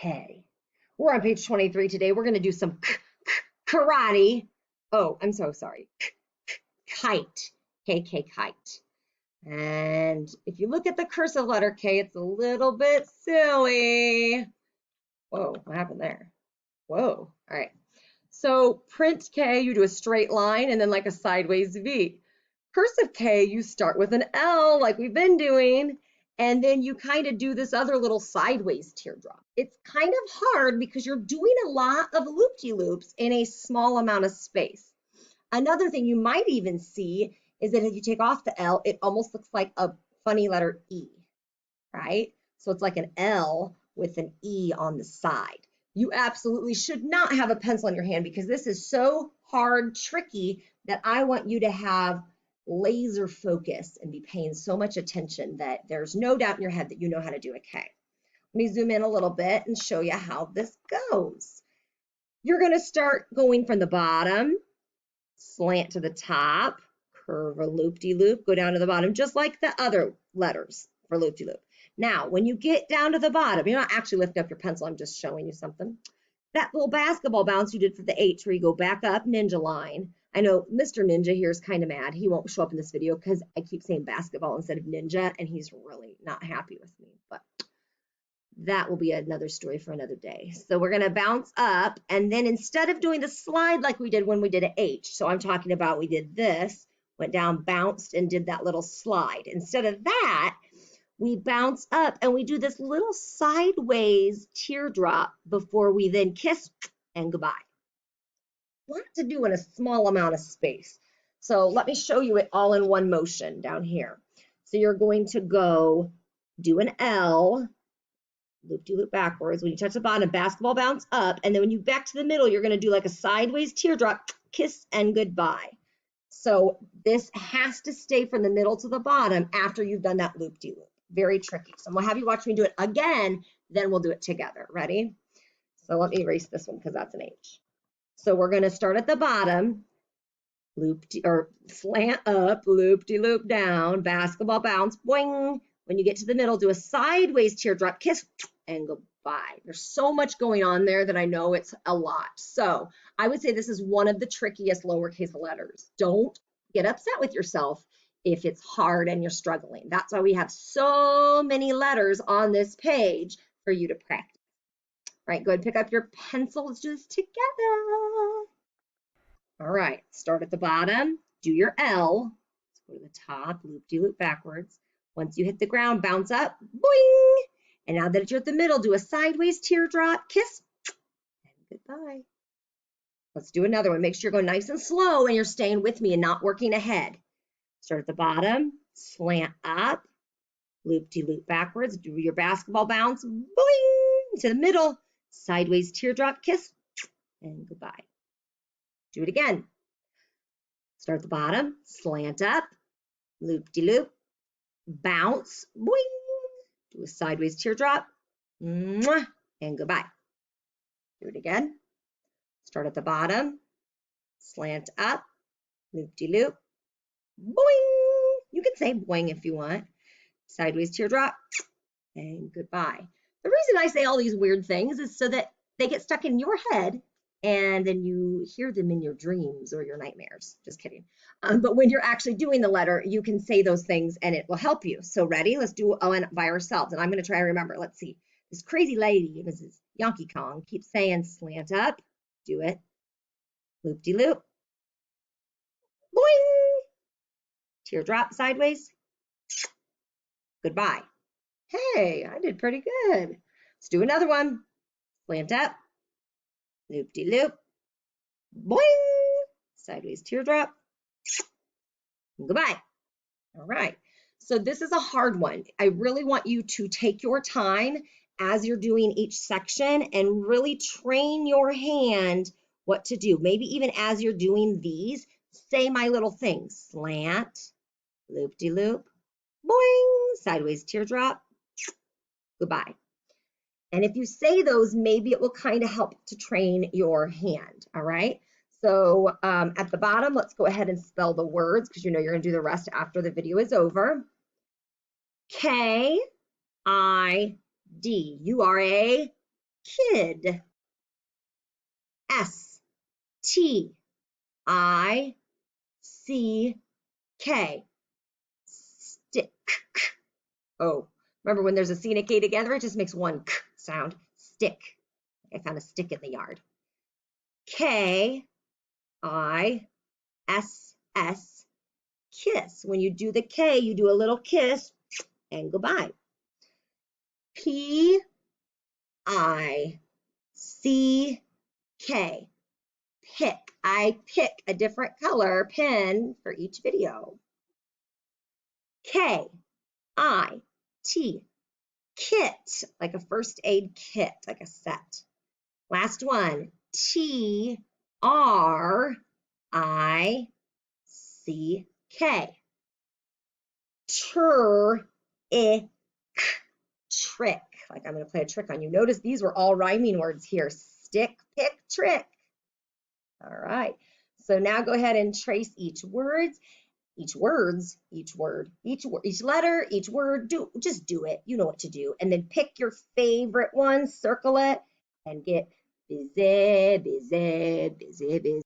K. We're on page 23 today. We're going to do some karate. Oh, I'm so sorry. Kite. KK kite. And if you look at the cursive letter K, it's a little bit silly. Whoa, what happened there? Whoa, all right. So print K, you do a straight line and then like a sideways V. Cursive K, you start with an L like we've been doing, and then you kind of do this other little sideways teardrop. It's kind of hard because you're doing a lot of loop-de-loops in a small amount of space. Another thing you might even see is that if you take off the L, it almost looks like a funny letter E, right? So it's like an L with an E on the side. You absolutely should not have a pencil in your hand because this is so hard, tricky, that I want you to have laser focus and be paying so much attention that there's no doubt in your head that you know how to do a K. Let me zoom in a little bit and show you how this goes. You're going to start going from the bottom, slant to the top, curve a loop-de-loop, go down to the bottom, just like the other letters for loop-de-loop. Now, when you get down to the bottom, you're not actually lifting up your pencil, I'm just showing you something. That little basketball bounce you did for the H where you go back up, ninja line. I know Mr. Ninja here is kind of mad. He won't show up in this video because I keep saying basketball instead of ninja, and he's really not happy with me, but that will be another story for another day. So we're going to bounce up, and then instead of doing the slide like we did when we did an H, so I'm talking about we did this, went down, bounced, and did that little slide. Instead of that, we bounce up and we do this little sideways teardrop before we then kiss and goodbye. A lot to do in a small amount of space. So let me show you it all in one motion down here. So you're going to go do an L, loop-de-loop backwards. When you touch the bottom, basketball bounce up, and then when you back to the middle, you're going to do like a sideways teardrop, kiss and goodbye. So this has to stay from the middle to the bottom after you've done that loop-de-loop. Very tricky. So I'm going to have you watch me do it again, then we'll do it together. Ready? So let me erase this one because that's an H. So we're going to start at the bottom, slant up, loop-de-loop down, basketball bounce, boing. When you get to the middle, do a sideways teardrop, kiss, and goodbye. There's so much going on there that I know it's a lot. So I would say this is one of the trickiest lowercase letters. Don't get upset with yourself if it's hard and you're struggling. That's why we have so many letters on this page for you to practice. All right, go ahead and pick up your pencil. Let's do this together. All right, start at the bottom, do your L. Let's go to the top, loop-de-loop backwards. Once you hit the ground, bounce up, boing. And now that you're at the middle, do a sideways teardrop, kiss, and goodbye. Let's do another one. Make sure you're going nice and slow and you're staying with me and not working ahead. Start at the bottom, slant up, loop-de-loop backwards, do your basketball bounce, boing, to the middle, sideways teardrop, kiss, and goodbye. Do it again. Start at the bottom, slant up, loop-de-loop, bounce, boing, do a sideways teardrop, mwah, and goodbye. Do it again. Start at the bottom, slant up, loop-de-loop, boing. You can say boing if you want. Sideways teardrop, and goodbye. The reason I say all these weird things is so that they get stuck in your head and then you hear them in your dreams or your nightmares. Just kidding. But when you're actually doing the letter, you can say those things and it will help you. So ready? Let's do ON by ourselves. And I'm going to try to remember. Let's see. This crazy lady, Mrs. YonkeKong, keeps saying slant up. Do it. Loop-de-loop. Boing. Teardrop sideways. Goodbye. Hey, I did pretty good. Let's do another one. Slant up. Loop-de-loop. Boing. Sideways teardrop. Goodbye. All right. So this is a hard one. I really want you to take your time as you're doing each section and really train your hand what to do. Maybe even as you're doing these, say my little things. Slant, loop-de-loop, boing, sideways teardrop, goodbye. And if you say those, maybe it will kind of help to train your hand, all right? So at the bottom, let's go ahead and spell the words because you know you're going to do the rest after the video is over. K-I-D. You are a kid. S-T-I-C-K. Stick. Oh, remember when there's a C and a K together, it just makes one k sound. Stick. I found a stick in the yard. K-I-S-S. Kiss. When you do the K, you do a little kiss and goodbye. P-I-C-K. Pick. I pick a different color pen for each video. K-I-T. Kit, like a first aid kit, like a set. Last one, T-R-I-C-K. Trick. Like I'm going to play a trick on you. Notice these were all rhyming words here. Stick, pick, trick. All right. So now go ahead and trace each word, each letter, each word. Just do it. You know what to do. And then pick your favorite one, circle it, and get busy, busy, busy, busy.